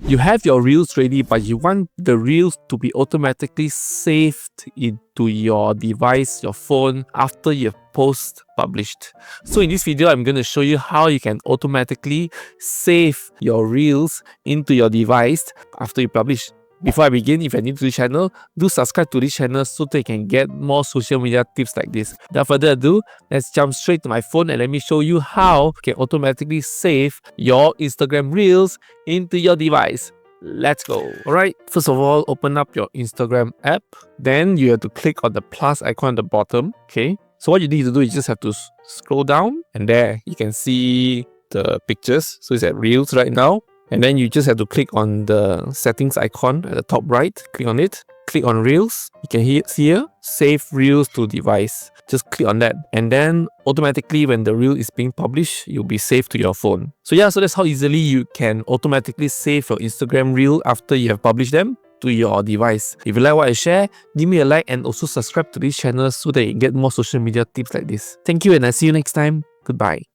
You have your reels ready, but you want the reels to be automatically saved into your device, your phone, after you've published. So in this video, I'm going to show you how you can automatically save your reels into your device after you publish. Before I begin, if you're new to the channel, do subscribe to this channel so that you can get more social media tips like this. Without further ado, let's jump straight to my phone and let me show you how you can automatically save your Instagram Reels into your device. Let's go. Alright, first of all, open up your Instagram app. Then you have to click on the plus icon at the bottom. Okay, so what you need to do is just have to scroll down, and there you can see the pictures. So it's at Reels right now. And then you just have to click on the settings icon at the top right. Click on it. Click on Reels. You can see here, save Reels to device. Just click on that. And then automatically when the Reel is being published, you'll be saved to your phone. So that's how easily you can automatically save your Instagram Reel after you have published them to your device. If you like what I share, give me a like and also subscribe to this channel so that you get more social media tips like this. Thank you and I'll see you next time. Goodbye.